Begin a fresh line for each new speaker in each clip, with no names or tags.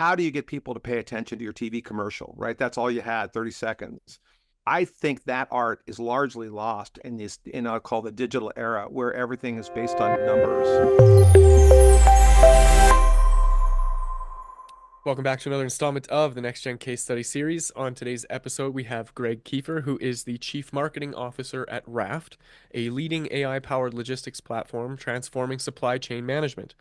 how do you get people to pay attention to your TV commercial, right? That's all you had, 30 seconds. I think that art is largely lost in this, in I'll call the digital era, where everything is based on numbers.
Welcome back to another installment of the Next Gen Case Study Series. On today's episode, we have Greg Kefer, who is the Chief Marketing Officer at Raft, a leading AI-powered logistics platform transforming supply chain management.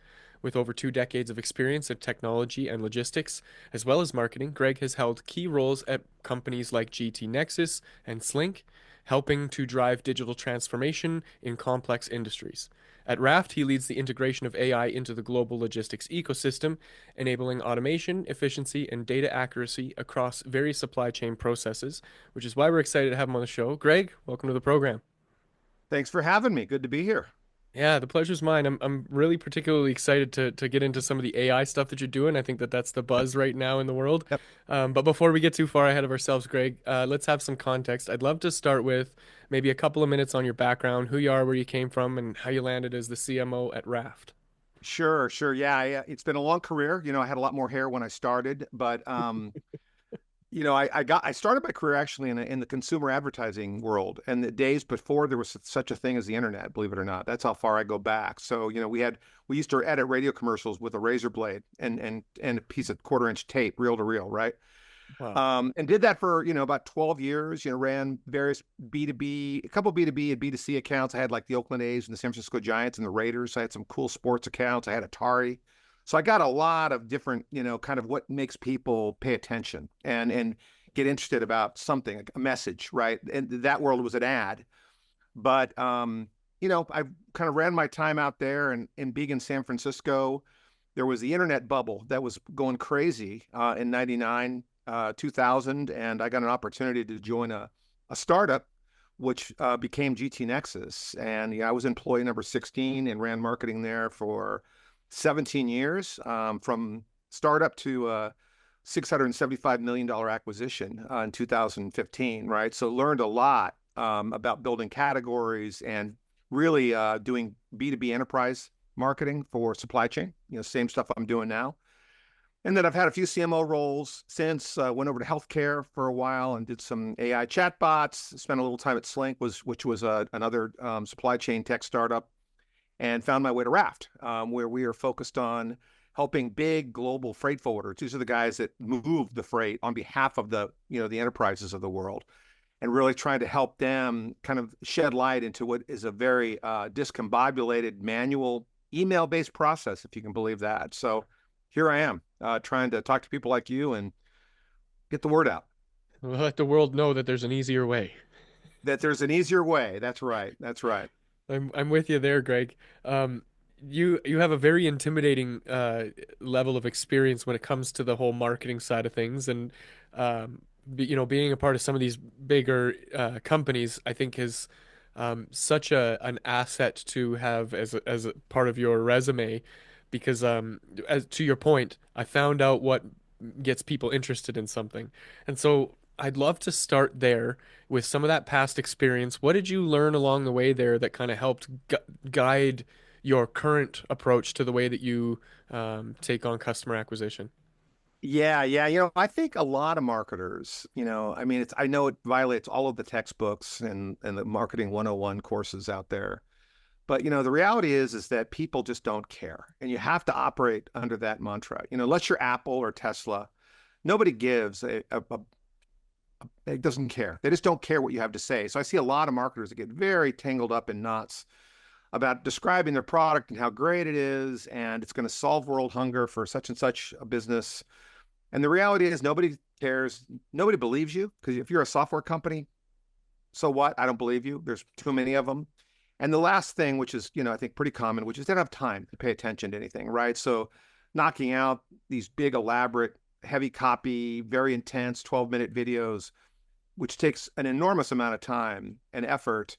With over 2 decades of experience in technology and logistics, as well as marketing, Greg has held key roles at companies like GT Nexus and Slink, helping to drive digital transformation in complex industries. At Raft, he leads the integration of AI into the global logistics ecosystem, enabling automation, efficiency, and data accuracy across various supply chain processes, which is why we're excited to have him on the show. Greg, welcome to the program.
Thanks for having me. Good to be here.
Yeah, the pleasure's mine. I'm really particularly excited to get into some of the AI stuff that you're doing. I think that that's the buzz right now in the world.
Yep.
But before we get too far ahead of ourselves, Greg, let's have some context. I'd love to start with maybe a couple of minutes on your background, who you are, where you came from, and how you landed as the CMO at Raft.
Sure, sure. Yeah, it's been a long career. I had a lot more hair when I started, but I started my career actually in the consumer advertising world, and the days before there was such a thing as the internet, believe it or not. That's how far I go back. So, we used to edit radio commercials with a razor blade and a piece of quarter-inch tape, reel to reel, right?
Wow.
And did that for, about 12 years, ran various B2B, a couple B2B and B2C accounts. I had like the Oakland A's and the San Francisco Giants and the Raiders. I had some cool sports accounts. I had Atari. So I got a lot of different, kind of what makes people pay attention and get interested about something, a message, right? And that world was an ad. But, I kind of ran my time out there and being in San Francisco, there was the internet bubble that was going crazy in 99, 2000. And I got an opportunity to join a startup, which became GT Nexus. And I was employee number 16 and ran marketing there for 17 years, from startup to $675 million acquisition in 2015, right? So learned a lot about building categories and really doing B2B enterprise marketing for supply chain, same stuff I'm doing now. And then I've had a few CMO roles since. Went over to healthcare for a while and did some AI chatbots. Spent a little time at Slink, which was another supply chain tech startup, and found my way to Raft, where we are focused on helping big global freight forwarders. These are the guys that move the freight on behalf of the enterprises of the world, and really trying to help them kind of shed light into what is a very discombobulated manual email-based process, if you can believe that. So here I am, trying to talk to people like you and get the word out.
We'll let the world know that there's an easier way.
That there's an easier way. That's right. That's right.
I'm with you there, Greg. Um, you have a very intimidating level of experience when it comes to the whole marketing side of things, and being a part of some of these bigger companies, I think is such an asset to have as a part of your resume, because as to your point, I found out what gets people interested in something, and so I'd love to start there with some of that past experience. What did you learn along the way there that kind of helped guide your current approach to the way that you take on customer acquisition?
Yeah, yeah. I think a lot of marketers, I mean, I know it violates all of the textbooks and the marketing 101 courses out there. But, the reality is that people just don't care. And you have to operate under that mantra. Unless you're Apple or Tesla, nobody gives it doesn't care. They just don't care what you have to say. So I see a lot of marketers that get very tangled up in knots about describing their product and how great it is, and it's going to solve world hunger for such and such a business. And the reality is nobody cares. Nobody believes you, because if you're a software company, so what? I don't believe you. There's too many of them. And the last thing, which is, I think pretty common, which is they don't have time to pay attention to anything, right? So knocking out these big, elaborate, heavy copy, very intense 12-minute videos, which takes an enormous amount of time and effort,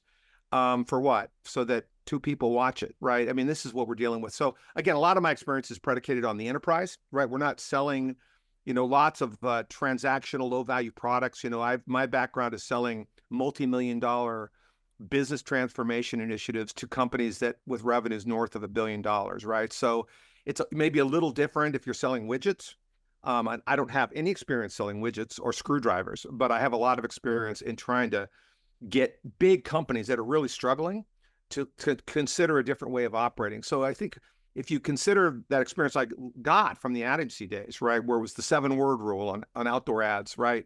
for what? So that two people watch it, right? I mean, this is what we're dealing with. So again, a lot of my experience is predicated on the enterprise, right? We're not selling, lots of transactional, low-value products. My background is selling multi-million-dollar business transformation initiatives to companies that with revenues north of $1 billion, right? So it's maybe a little different if you're selling widgets, I don't have any experience selling widgets or screwdrivers, but I have a lot of experience in trying to get big companies that are really struggling to consider a different way of operating. So I think if you consider that experience I got from the ad agency days, right, where it was the 7-word rule on outdoor ads, right?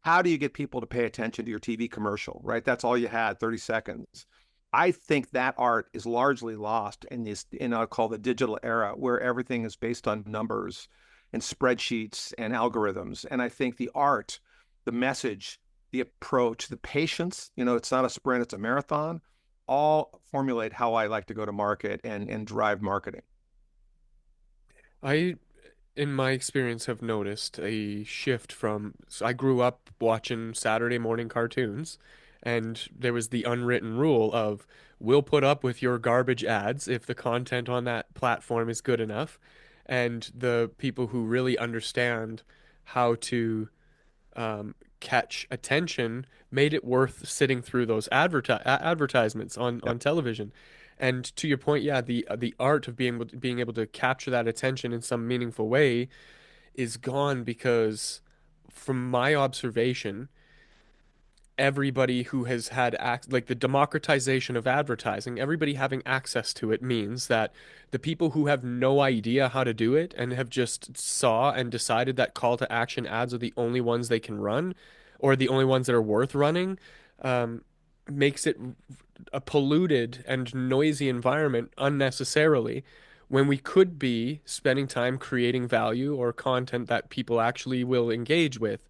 How do you get people to pay attention to your TV commercial, right? That's all you had, 30 seconds. I think that art is largely lost in this, in I'll call the digital era, where everything is based on numbers and spreadsheets and algorithms. And I think the art, the message, the approach, the patience, it's not a sprint, it's a marathon, all formulate how I like to go to market and drive marketing.
I, in my experience, have noticed a shift from. So I grew up watching Saturday morning cartoons, and there was the unwritten rule of we'll put up with your garbage ads if the content on that platform is good enough. And the people who really understand how to catch attention made it worth sitting through those advertisements on
Yep.
television. And to your point, yeah, the art of being able to capture that attention in some meaningful way is gone because, from my observation, everybody who has had like the democratization of advertising, everybody having access to it means that the people who have no idea how to do it and have just saw and decided that call to action ads are the only ones they can run or the only ones that are worth running, um, makes it a polluted and noisy environment unnecessarily when we could be spending time creating value or content that people actually will engage with.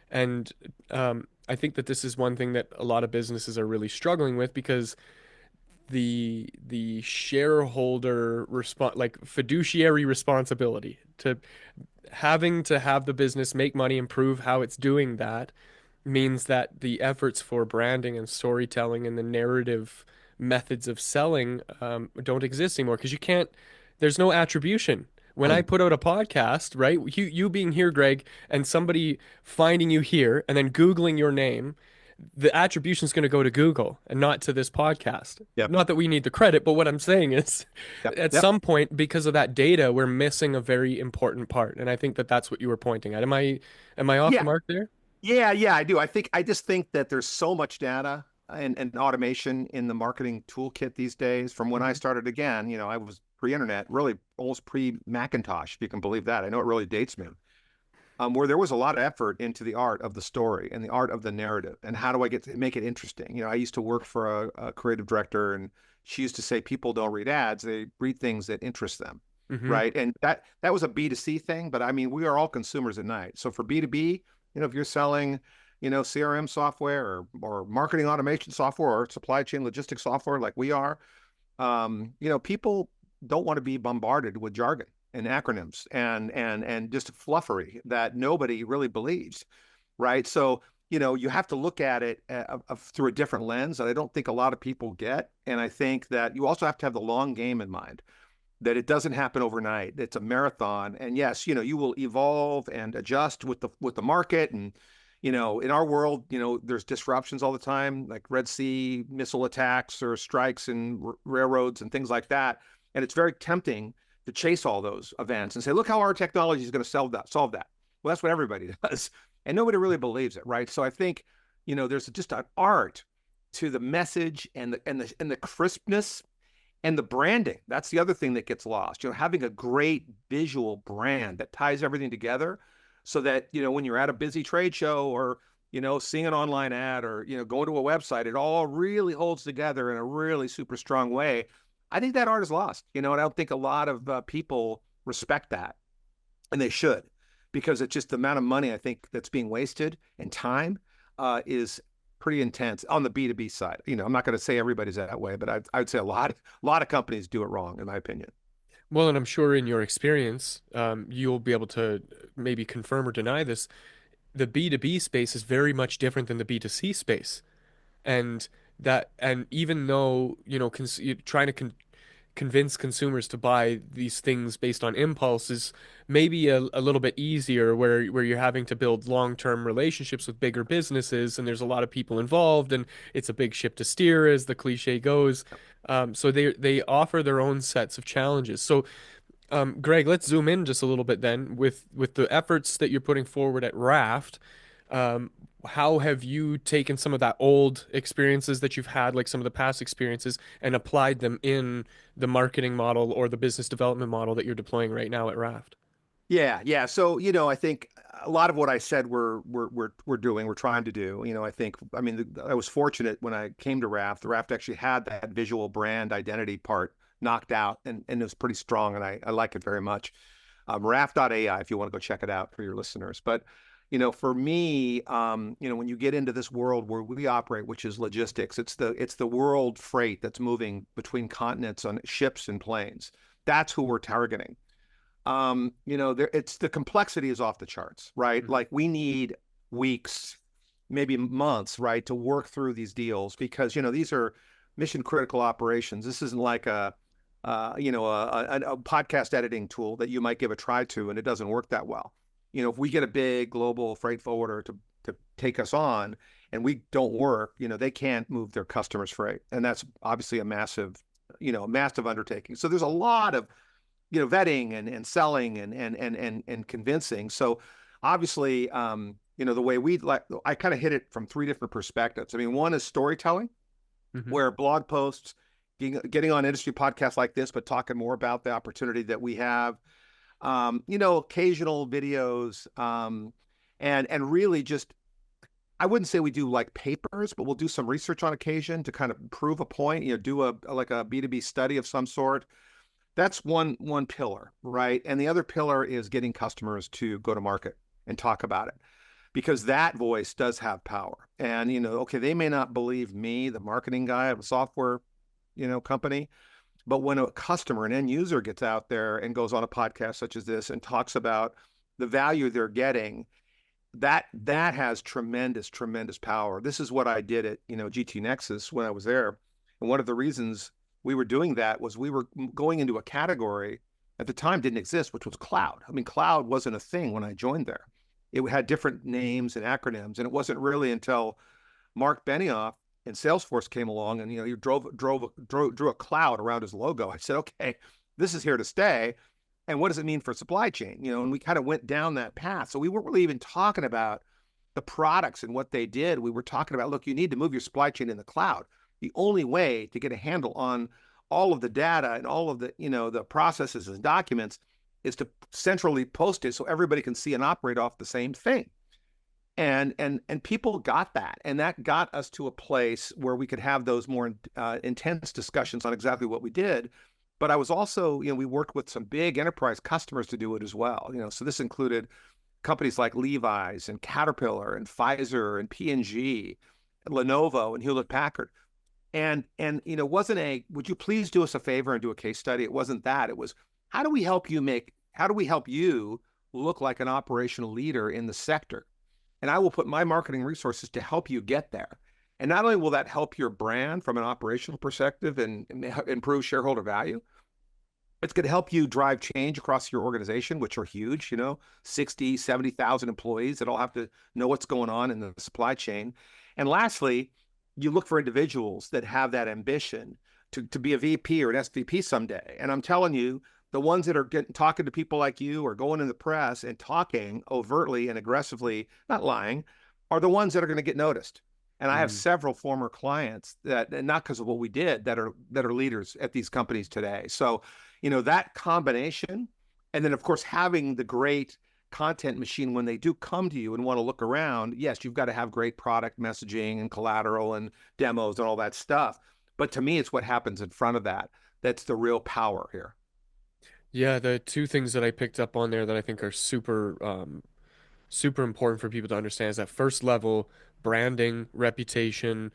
And I think that this is one thing that a lot of businesses are really struggling with because the shareholder like fiduciary responsibility to having to have the business make money and prove how it's doing that means that the efforts for branding and storytelling and the narrative methods of selling don't exist anymore because you can't, there's no attribution. When I
Mm.
put out a podcast, right? You being here, Greg, and somebody finding you here and then Googling your name, the attribution is going to go to Google and not to this podcast.
Yep.
Not that we need the credit, but what I'm saying is
Yep.
at
Yep.
some point, because of that data, we're missing a very important part. And I think that that's what you were pointing at. Am I off the
Yeah.
mark there?
Yeah, I do. I just think that there's so much data and automation in the marketing toolkit these days. From when I
Mhm.
started again, I was pre-internet, really almost pre-Macintosh, if you can believe that. I know it really dates me. Where there was a lot of effort into the art of the story and the art of the narrative and how do I get to make it interesting. I used to work for a creative director, and she used to say people don't read ads; they read things that interest them,
Hmm.
right? And that was a B2C thing, but I mean, we are all consumers at night. So for B2B, if you're selling, CRM software or marketing automation software or supply chain logistics software like we are, people don't want to be bombarded with jargon and acronyms and just fluffery that nobody really believes, right? So, you have to look at it through a different lens that I don't think a lot of people get. And I think that you also have to have the long game in mind, that it doesn't happen overnight. It's a marathon. And yes, you will evolve and adjust with the market. And, in our world, there's disruptions all the time, like Red Sea missile attacks or strikes in railroads and things like that. And it's very tempting to chase all those events and say, look how our technology is going to solve that. Well, that's what everybody does. And nobody really believes it, right? So I think, there's just an art to the message and the crispness and the branding. That's the other thing that gets lost. Having a great visual brand that ties everything together so that, when you're at a busy trade show or, seeing an online ad or, going to a website, it all really holds together in a really super strong way. I think that art is lost, and I don't think a lot of people respect that, and they should, because it's just the amount of money I think that's being wasted and time is pretty intense on the B2B side. I'm not going to say everybody's that way, but I'd say a lot of companies do it wrong, in my opinion.
Well, and I'm sure in your experience, you'll be able to maybe confirm or deny this. The B2B space is very much different than the B2C space. And even though, you're trying to convince consumers to buy these things based on impulse is maybe a little bit easier where you're having to build long-term relationships with bigger businesses and there's a lot of people involved and it's a big ship to steer as the cliche goes. So they offer their own sets of challenges. So Greg, let's zoom in just a little bit then with the efforts that you're putting forward at Raft. Um, how have you taken some of that old experiences that you've had, like some of the past experiences, and applied them in the marketing model or the business development model that you're deploying right now at Raft?
Yeah, yeah. So, I think a lot of what I said we're doing, we're trying to do. I mean, I was fortunate when I came to Raft. The Raft actually had that visual brand identity part knocked out, and it was pretty strong, and I like it very much. Raft.ai, if you want to go check it out for your listeners. But, for me, when you get into this world where we operate, which is logistics, it's the world freight that's moving between continents on ships and planes. That's who we're targeting. It's the complexity is off the charts, right?
Mhm.
Like we need weeks, maybe months, right, to work through these deals because, these are mission critical operations. This isn't like a podcast editing tool that you might give a try to and it doesn't work that well. If we get a big global freight forwarder to take us on and we don't work, they can't move their customers' freight. And that's obviously a massive undertaking. So there's a lot of vetting and selling and convincing. So obviously, the way we like, I kind of hit it from three different perspectives. I mean, one is storytelling,
Mhm.
where blog posts, getting on industry podcasts like this, but talking more about the opportunity that we have. Occasional videos, and really just I wouldn't say we do like papers, but we'll do some research on occasion to kind of prove a point. Do like a B2B study of some sort. That's one pillar, right? And the other pillar is getting customers to go to market and talk about it because that voice does have power. And okay, they may not believe me, the marketing guy of a software, company, but when a customer, an end user gets out there and goes on a podcast such as this and talks about the value they're getting, that has tremendous, tremendous power. This is what I did at, GT Nexus when I was there. And one of the reasons we were doing that was we were going into a category at the time didn't exist, which was cloud. I mean, cloud wasn't a thing when I joined there. It had different names and acronyms, and it wasn't really until Mark Benioff and Salesforce came along, and he drew a cloud around his logo. I said, okay, this is here to stay. And what does it mean for supply chain? And we kind of went down that path. So we weren't really even talking about the products and what they did. We were talking about, look, you need to move your supply chain in the cloud. The only way to get a handle on all of the data and all of the processes and documents is to centrally post it so everybody can see and operate off the same thing. And people got that, and that got us to a place where we could have those more intense discussions on exactly what we did. But I was also, we worked with some big enterprise customers to do it as well. So this included companies like Levi's and Caterpillar and Pfizer and P&G, Lenovo and Hewlett Packard. And wasn't would you please do us a favor and do a case study? It wasn't that. It was how do we help you look like an operational leader in the sector? And I will put my marketing resources to help you get there. And not only will that help your brand from an operational perspective and improve shareholder value, it's going to help you drive change across your organization, which are huge, 60, 70,000 employees that all have to know what's going on in the supply chain. And lastly, you look for individuals that have that ambition to be a VP or an SVP someday. And I'm telling you, the ones that are talking to people like you or going in the press and talking overtly and aggressively, not lying, are the ones that are going to get noticed. And I have
Mm.
several former clients that, and not because of what we did, that are leaders at these companies today. So, that combination, and then of course having the great content machine when they do come to you and want to look around. Yes, you've got to have great product messaging and collateral and demos and all that stuff. But to me, it's what happens in front of that that's the real power here.
Yeah, the two things that I picked up on there that I think are super important for people to understand is that first level branding, reputation,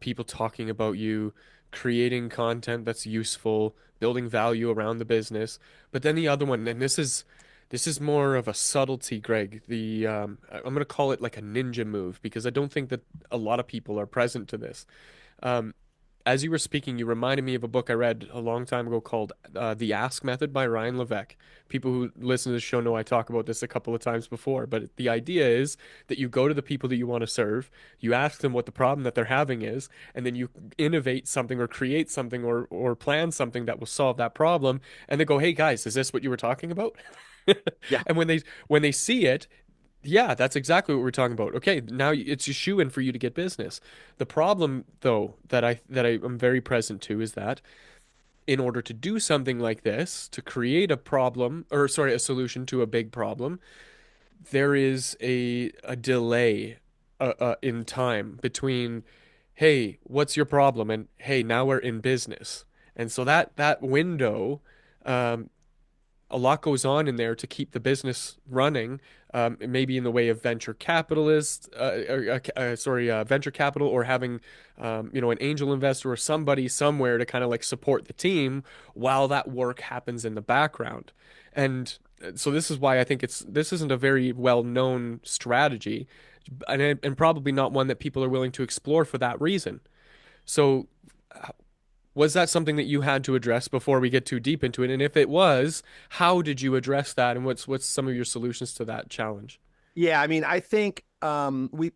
people talking about you, creating content that's useful, building value around the business. But then the other one, and this is more of a subtlety, Greg. I'm gonna call it like a ninja move because I don't think that a lot of people are present to this. Um, as you were speaking, you reminded me of a book I read a long time ago called The Ask Method by Ryan Levesque. People who listen to the show know I talk about this a couple of times before, but the idea is that you go to the people that you want to serve, you ask them what the problem that they're having is, and then you innovate something or create something or plan something that will solve that problem, and they go, "Hey guys, is this what you were talking about?"
Yeah.
And when they see it, yeah, that's exactly what we're talking about. Okay, now it's a shoe in for you to get business. The problem, though, that I am very present to is that in order to do something like this, to create a problem, or sorry, a solution to a big problem, there is a delay in time between, hey, what's your problem? And hey, now we're in business. And so that window, um, a lot goes on in there to keep the business running, maybe in the way of venture capitalists, venture capital, or having, an angel investor or somebody somewhere to kind of like support the team while that work happens in the background. And so this is why I think this isn't a very well-known strategy, and probably not one that people are willing to explore for that reason. So was that something that you had to address before we get too deep into it? And if it was, how did you address that? And what's some of your solutions to that challenge?
Yeah, I mean, I think we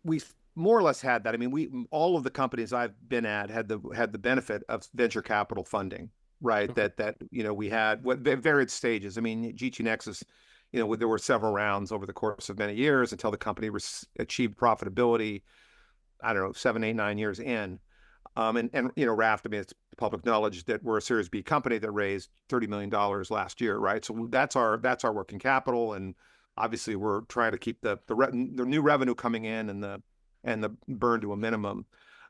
more or less had that. I mean, we all of the companies I've been at had the benefit of venture capital funding, right?
Okay.
We had what varied stages. I mean, GT Nexus, there were several rounds over the course of many years until the company achieved profitability. I don't know, 7, 8, 9 years in. And Raft, I mean, it's public knowledge that we're a Series B company that raised $30 million last year, right? So that's our working capital, and obviously we're trying to keep the new revenue coming in and the burn to a minimum.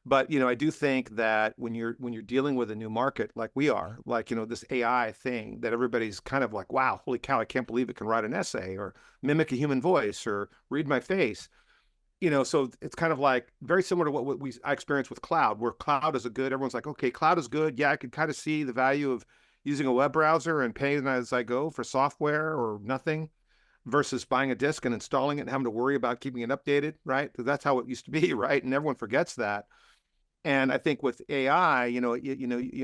But I do think that when you're dealing with a new market like we are, like this AI thing that everybody's kind of like, wow, holy cow, I can't believe it can write an essay or mimic a human voice or read my face. So it's kind of like very similar to what I experienced with cloud, where cloud is everyone's like, okay, cloud is good. Yeah, I could kind of see the value of using a web browser and paying as I go for software or nothing versus buying a disk and installing it and having to worry about keeping it updated, right? Because that's how it used to be, right? And everyone forgets that. And I think with AI,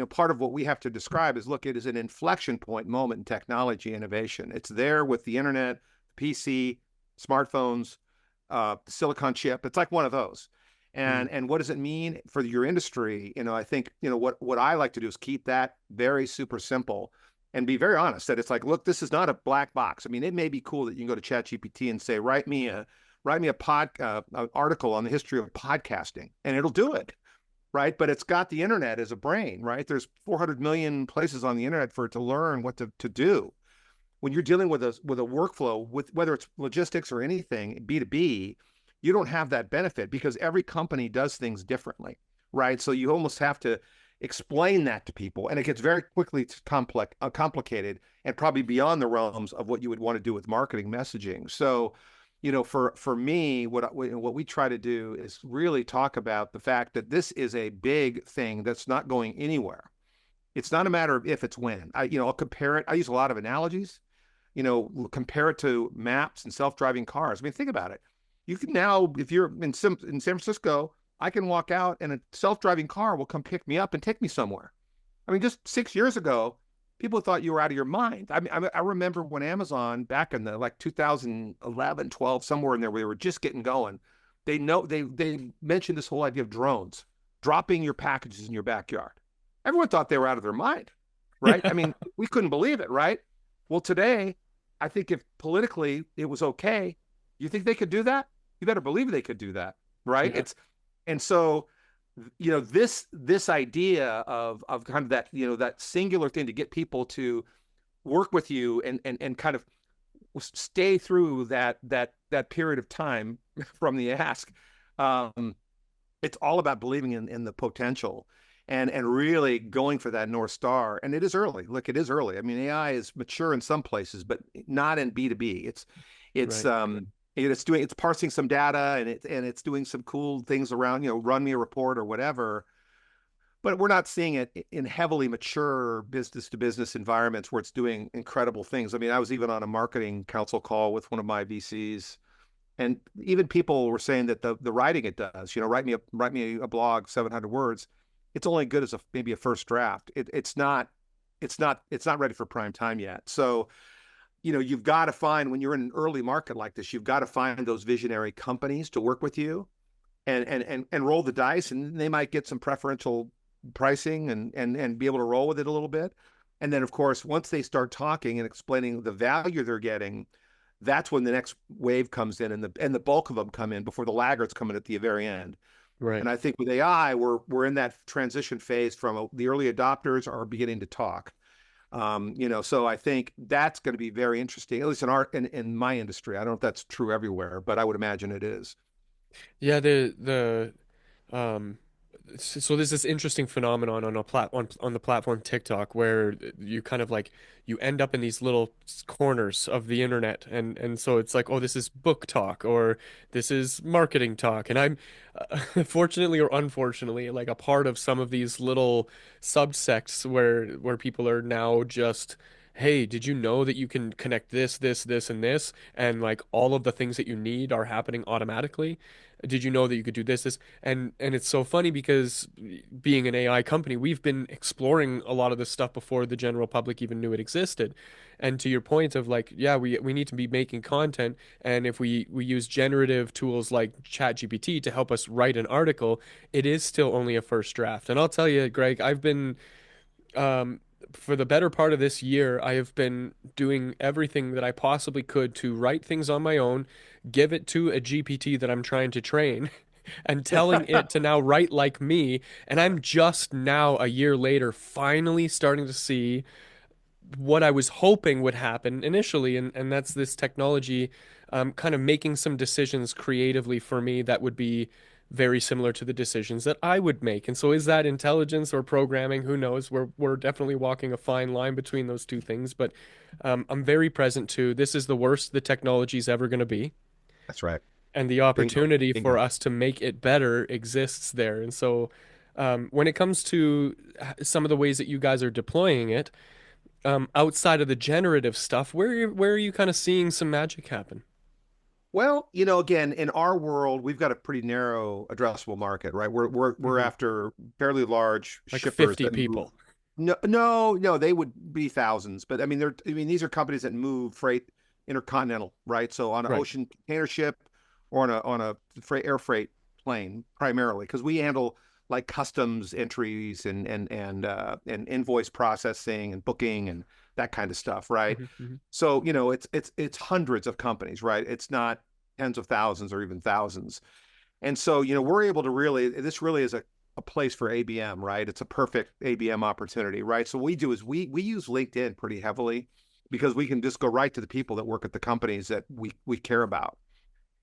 part of what we have to describe is, look, it is an inflection point moment in technology innovation. It's there with the internet, PC, smartphones, silicon chip. It's like one of those.
Mm,
And what does it mean for your industry? I think, what I like to do is keep that very super simple and be very honest that it's like, look, this is not a black box. I mean, it may be cool that you can go to ChatGPT and say, write me a an article on the history of podcasting, and it'll do it, right? But it's got the internet as a brain, right? There's 400 million places on the internet for it to learn what to do. When you're dealing with a workflow, with whether it's logistics or anything B2B, you don't have that benefit because every company does things differently, right? So you almost have to explain that to people, and it gets very quickly complicated and probably beyond the realms of what you would want to do with marketing messaging. So, for me, what we try to do is really talk about the fact that this is a big thing that's not going anywhere. It's not a matter of if, it's when. I'll compare it. I use a lot of analogies. Compare it to maps and self-driving cars. I mean, think about it. You can now, if you're in San Francisco, I can walk out and a self-driving car will come pick me up and take me somewhere. I mean, just 6 years ago, people thought you were out of your mind. I mean, I remember when Amazon back in the like 2011, 12, somewhere in there, where they were just getting going. They mentioned this whole idea of drones dropping your packages in your backyard. Everyone thought they were out of their mind, right? I
yeah.
mean, we couldn't believe it, right? Well, today, I think if politically it was okay, you think they could do that? You better believe they could do that, right?
Yeah.
And so, this idea of kind of that, that singular thing to get people to work with you and kind of stay through that period of time from the ask. It's all about believing in the potential and really going for that North Star. And it is early. Look, it is early. I mean, AI is mature in some places, but not in B2B. It's
Right.
it's parsing some data and it's doing some cool things around, run me a report or whatever. But we're not seeing it in heavily mature business to business environments where it's doing incredible things. I mean, I was even on a marketing council call with one of my VCs, and even people were saying that the writing it does, write me a blog, 700 words. it's only good as maybe a first draft. It's not ready for prime time yet. So, you've got to find, when you're in an early market like this, you've got to find those visionary companies to work with you and roll the dice, and they might get some preferential pricing and be able to roll with it a little bit. And then, of course, once they start talking and explaining the value they're getting, that's when the next wave comes in, and the bulk of them come in before the laggards come in at the very end.
Right.
And I think with AI, we're in that transition phase from the early adopters are beginning to talk. So I think that's going to be very interesting, at least in my industry. I don't know if that's true everywhere, but I would imagine it is.
Yeah, the um so there's this interesting phenomenon on on the platform TikTok where you kind of like you end up in these little corners of the internet, and so it's like, oh, this is book talk or this is marketing talk, and I'm fortunately or unfortunately like a part of some of these little subsects where people are now just, hey, did you know that you can connect this and this, and like all of the things that you need are happening automatically? Did you know that you could do this? And it's so funny because being an AI company, we've been exploring a lot of this stuff before the general public even knew it existed. And to your point of like, yeah, we need to be making content, and if we use generative tools like ChatGPT to help us write an article, it is still only a first draft. And I'll tell you, Greg, I've been um, for the better part of this year, I have been doing everything that I possibly could to write things on my own, give it to a GPT that I'm trying to train, and telling it to now write like me. And I'm just now, a year later, finally starting to see what I was hoping would happen initially, and that's this technology kind of making some decisions creatively for me that would be very similar to the decisions that I would make. And so is that intelligence or programming? Who knows? We're definitely walking a fine line between those two things, but I'm very present to this is the worst the technology is ever going to be.
That's right.
And the
Bingo.
opportunity for
Bingo.
us to make it better exists there. And so when it comes to some of the ways that you guys are deploying it, outside of the generative stuff, where are you kind of seeing some magic happen?
Well, again, in our world, we've got a pretty narrow addressable market, right? We're
Hmm.
after fairly large
Like
shippers
50
that move.
people.
No, no, no, they would be thousands, but these are companies that move freight intercontinental, right? So on an
Right.
ocean container ship or on a air freight plane primarily, because we handle like customs entries and invoice processing and booking and that kind of stuff, right?
Hmm. Hmm.
So, it's hundreds of companies, right? It's not tens of thousands or even thousands. And so, we're able to this really is a place for ABM, right? It's a perfect ABM opportunity, right? So what we do is we use LinkedIn pretty heavily because we can just go right to the people that work at the companies that we care about.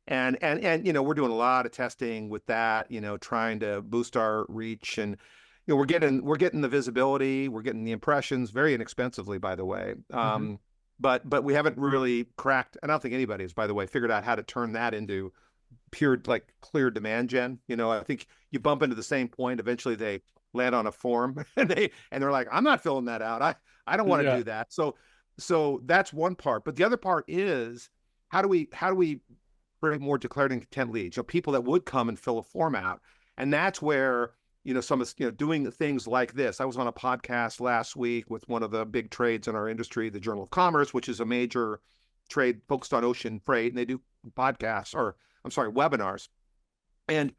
And we're doing a lot of testing with that, trying to boost our reach, and we're getting the visibility, we're getting the impressions very inexpensively, by the way.
Hmm.
But we haven't really cracked, I don't think anybody has, by the way, figured out how to turn that into pure, like, clear demand gen. I think you bump into the same point. Eventually they land on a form and they're like, I'm not filling that out. I don't want to
Yeah.
do that. So that's one part. But the other part is how do we bring more declared intent leads? People that would come and fill a form out. And that's where, some of doing things like this. I was on a podcast last week with one of the big trades in our industry, the Journal of Commerce, which is a major trade focused on ocean freight, and they do podcasts, or I'm sorry, webinars. And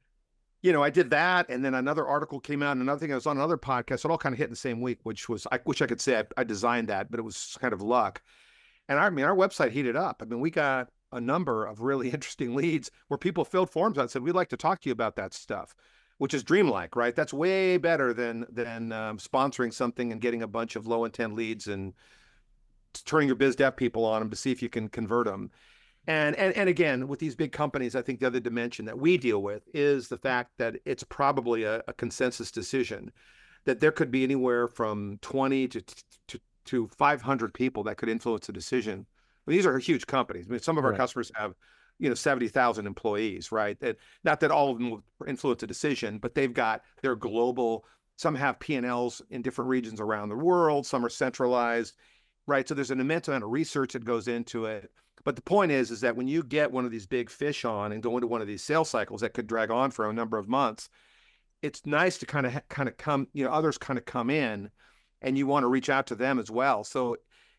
I did that, and then another article came out, and another thing, I was on another podcast. It all kind of hit in the same week, which was, I wish I could say I designed that, but it was kind of luck. And our website heated up. We got a number of really interesting leads where people filled forms out and said, we'd like to talk to you about that stuff, which is dreamlike, right? That's way better than sponsoring something and getting a bunch of low intent leads and turning your biz dev people on them to see if you can convert them. And again, with these big companies, I think the other dimension that we deal with is the fact that it's probably a consensus decision, that there could be anywhere from 20 to 500 people that could influence a decision. These are huge companies. Some of our
Right.
customers have 70,000 employees, right? Not that all of them will influence a decision, but they're global. Some have P&Ls in different regions around the world. Some are centralized, right? So there's an immense amount of research that goes into it. But the point is that when you get one of these big fish on and go into one of these sales cycles that could drag on for a number of months, it's nice to kind of come, others kind of come in, and you want to reach out to them as well. So,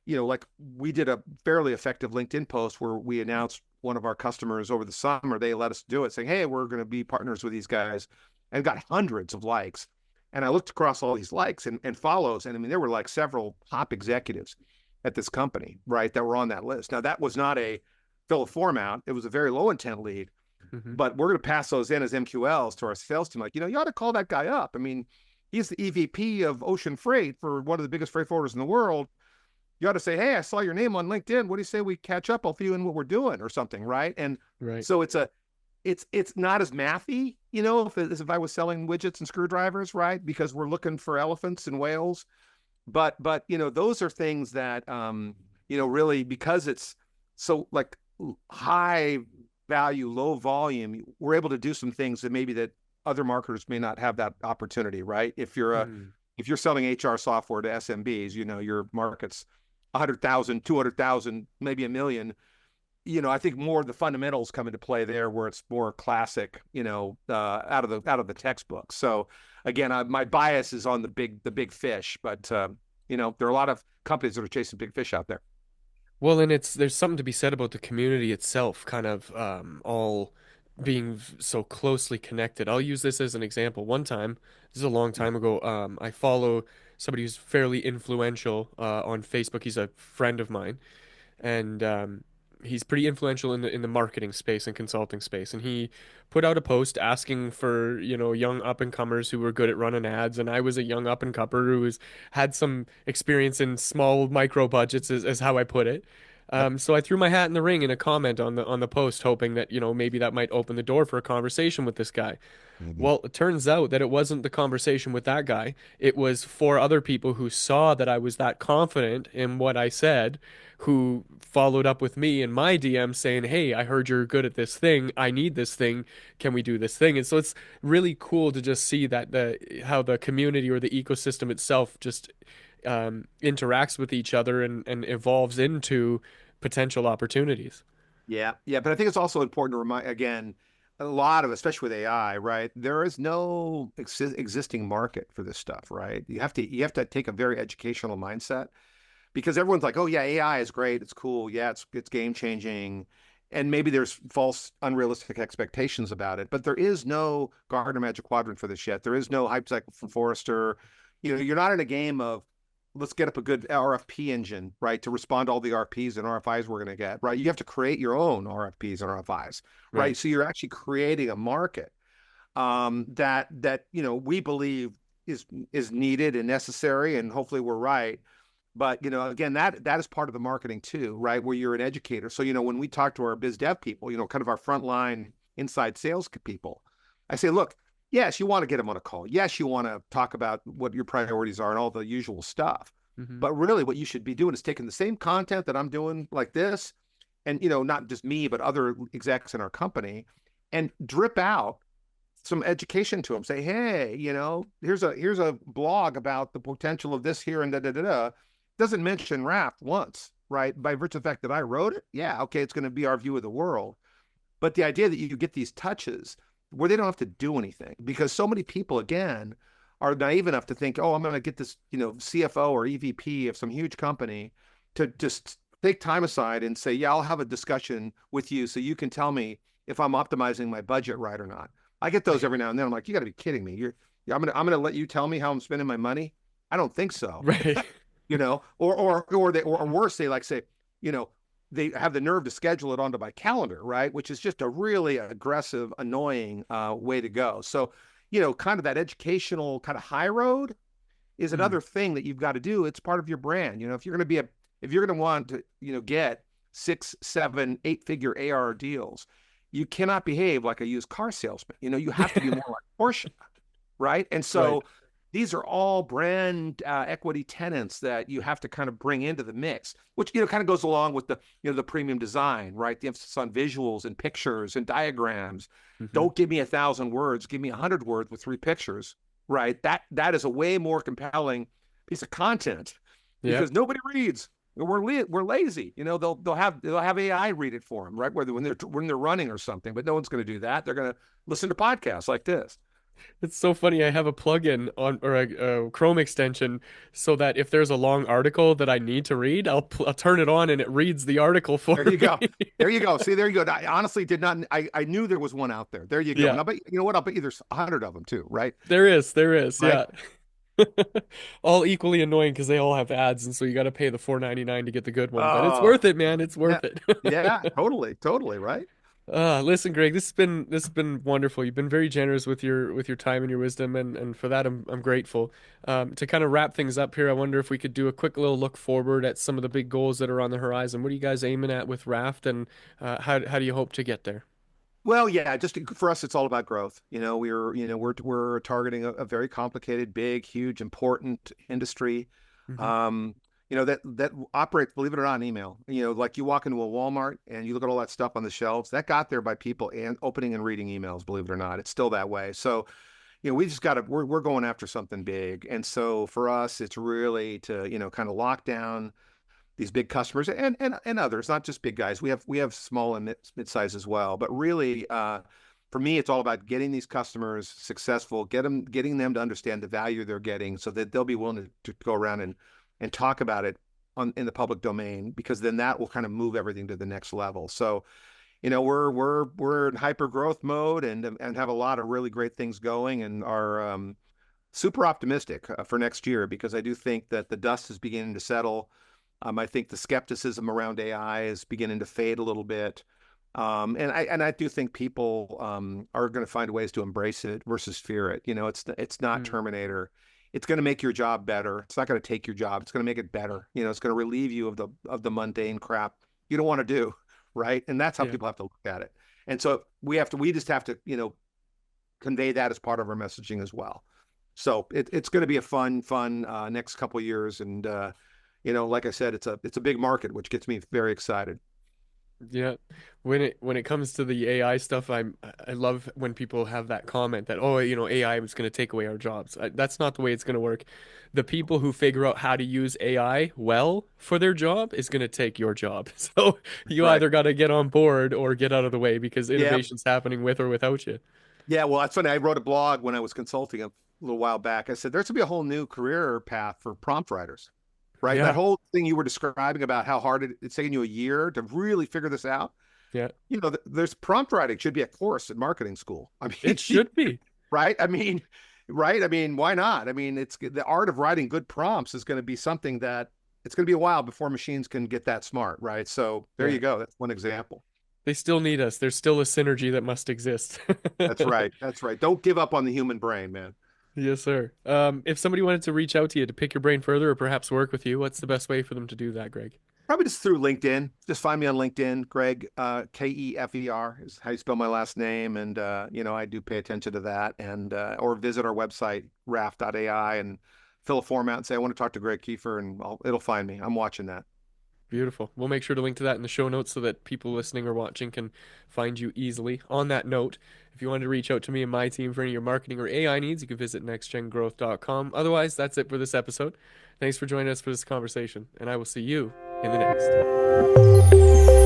like we did a fairly effective LinkedIn post where we announced one of our customers over the summer. They let us do it, saying, "Hey, we're going to be partners with these guys," and got hundreds of likes. And I looked across all these likes and follows, and I mean, there were like several top executives at this company, right, that were on that list. Now, that was not a fill a form out; it was a very low intent lead.
Mm-hmm.
But we're going to pass those in as MQLs to our sales team. Like, you ought to call that guy up. I mean, he's the EVP of ocean freight for one of the biggest freight forwarders in the world. You ought to say, "Hey, I saw your name on LinkedIn. What do you say we catch up? I'll fill you in what we're doing," or something, right? And
Right.
so it's not as mathy, as if I was selling widgets and screwdrivers, right? Because we're looking for elephants and whales. But those are things that really, because it's so like high value, low volume, we're able to do some things that other marketers may not have that opportunity, right? If you're selling HR software to SMBs, your market's 100,000, 200,000, maybe a million. I think more of the fundamentals come into play there, where it's more classic, out of the textbook. So again, my bias is on the big fish, but there are a lot of companies that are chasing big fish out there.
Well, and there's something to be said about the community itself, kind of all being so closely connected. I'll use this as an example. One time, this is a long time ago, I follow somebody who's fairly influential on Facebook. He's a friend of mine, and he's pretty influential in the marketing space and consulting space. And he put out a post asking for, young up and comers who were good at running ads. And I was a young up and comer who had some experience in small micro budgets, is how I put it.
Yep.
So I threw my hat in the ring in a comment on the post, hoping that, maybe that might open the door for a conversation with this guy.
Mm-hmm.
Well, it turns out that it wasn't the conversation with that guy. It was four other people who saw that I was that confident in what I said, who followed up with me in my DM saying, "Hey, I heard you're good at this thing. I need this thing. Can we do this thing?" And so it's really cool to just see that how the community or the ecosystem itself just interacts with each other and evolves into potential opportunities.
Yeah, yeah, but I think it's also important to remind again, a lot of, especially with AI, right? There is no existing market for this stuff, right? You have to take a very educational mindset, because everyone's like, "Oh yeah, AI is great, it's cool, yeah, it's game changing," and maybe there's false, unrealistic expectations about it. But there is no Gartner Magic Quadrant for this yet. There is no hype cycle from Forrester. You're not in a game of, let's get up a good RFP engine, right, to respond to all the RFPs and RFIs we're going to get, right? You have to create your own RFPs and RFIs, right?
Right.
So you're actually creating a market that we believe is needed and necessary, and hopefully we're right. But again, that is part of the marketing too, right? Where you're an educator. So when we talk to our biz dev people, kind of our frontline inside sales people, I say, look, yes, you want to get them on a call. Yes, you want to talk about what your priorities are and all the usual stuff.
Hmm.
But really, what you should be doing is taking the same content that I'm doing like this, and not just me, but other execs in our company, and drip out some education to them. Say, "Hey, here's a blog about the potential of this here and da da da da." Doesn't mention Raft once, right? By virtue of the fact that I wrote it, yeah, okay, it's going to be our view of the world. But the idea that you get these touches where they don't have to do anything, because so many people, again, are naive enough to think, "Oh, I'm going to get this, CFO or EVP of some huge company to just take time aside and say, yeah, I'll have a discussion with you so you can tell me if I'm optimizing my budget right or not." I get those every now and then. I'm like, "You got to be kidding me. I'm going to let you tell me how I'm spending my money?" I don't think so.
Right.
Or worse, they say, they have the nerve to schedule it onto my calendar, right? Which is just a really aggressive, annoying way to go. So, kind of that educational kind of high road is
Mm.
another thing that you've got to do. It's part of your brand. If you're going to want to, get 6, 7, 8-figure AR deals, you cannot behave like a used car salesman. You have to be more like Porsche, right? And
Right.
so these are all brand equity tenants that you have to kind of bring into the mix, which kind of goes along with the premium design, right? The emphasis on visuals and pictures and diagrams.
Hmm.
Don't give me 1,000 words, give me 100 words with 3 pictures, right? That is a way more compelling piece of content,
Yep.
because nobody reads. We're lazy. They'll have AI read it for them, right? Whether when they're running or something, but no one's going to do that. They're going to listen to podcasts like this.
It's so funny. I have a plugin on or a Chrome extension so that if there's a long article that I need to read, I'll turn it on and it reads the article
There
for
you go.
me.
There you go. See, there you go. I honestly did not. I knew there was one out there. There you go.
Yeah,
And I bet you know what? I'll bet you there's 100 of them too, right?
there is.
Right.
Yeah. All equally annoying because they all have ads, and so you got to pay the 4.99 to get the good one. But it's
Oh,
worth it, man. It's
yeah,
worth it.
yeah, totally, totally, right?
Listen, Greg, this has been wonderful. You've been very generous with your time and your wisdom, and for that I'm grateful. To kind of wrap things up here, I wonder if we could do a quick little look forward at some of the big goals that are on the horizon. What are you guys aiming at with Raft, and how do you hope to get there?
Well, yeah, just for us, it's all about growth. We're targeting a very complicated, big, huge, important industry.
Hmm.
Um, that operates, believe it or not, in email. Like you walk into a Walmart and you look at all that stuff on the shelves, that got there by people and opening and reading emails, believe it or not. It's still that way. So, we just got to we're going after something big. And so for us, it's really to, kind of lock down these big customers and others, not just big guys. We have small and mid-size as well. But really, for me, it's all about getting these customers successful, getting them to understand the value they're getting, so that they'll be willing to go around and talk about it in the public domain, because then that will kind of move everything to the next level. So, we're in hyper growth mode and have a lot of really great things going, and are super optimistic for next year, because I do think that the dust is beginning to settle. I think the skepticism around AI is beginning to fade a little bit. And I do think people are going to find ways to embrace it versus fear it. It's not
Mm,
Terminator. It's going to make your job better. It's not going to take your job. It's going to make it better. It's going to relieve you of the mundane crap you don't want to do, right? And that's how
yeah.
people have to look at it. And so we just have to, convey that as part of our messaging as well. So it's going to be a fun next couple of years, and like I said, it's a big market, which gets me very excited.
Yeah. When it comes to the AI stuff, I love when people have that comment that, oh, AI is going to take away our jobs. That's not the way it's going to work. The people who figure out how to use AI well for their job is going to take your job. So you
Right.
either got to get on board or get out of the way because
Yeah.
innovation's happening with or without you.
Yeah. Well, that's funny. I wrote a blog when I was consulting a little while back. I said there's going to be a whole new career path for prompt writers, right? That
Yeah.
whole thing you were describing about how hard it's taking you a year to really figure this out.
Yeah.
There's prompt writing should be a course in marketing school. I
It
mean,
should be.
right? I mean, right? I mean, why not? I mean, it's the art of writing good prompts is going to be something that it's going to be a while before machines can get that smart, right? So there
Yeah.
you go. That's one example.
They still need us. There's still a synergy that must exist.
That's right. That's right. Don't give up on the human brain, man.
Yes, sir. If somebody wanted to reach out to you to pick your brain further or perhaps work with you, what's the best way for them to do that, Greg?
Probably just through LinkedIn. Just find me on LinkedIn. Greg, Kefer is how you spell my last name. And, I do pay attention to that. And, or visit our website, raft.ai, and fill a form out and say, I want to talk to Greg Kefer, and it'll find me. I'm watching that.
Beautiful. We'll make sure to link to that in the show notes so that people listening or watching can find you easily. On that note, if you wanted to reach out to me and my team for any of your marketing or AI needs, you can visit nextgengrowth.com. Otherwise, that's it for this episode. Thanks for joining us for this conversation, and I will see you in the next.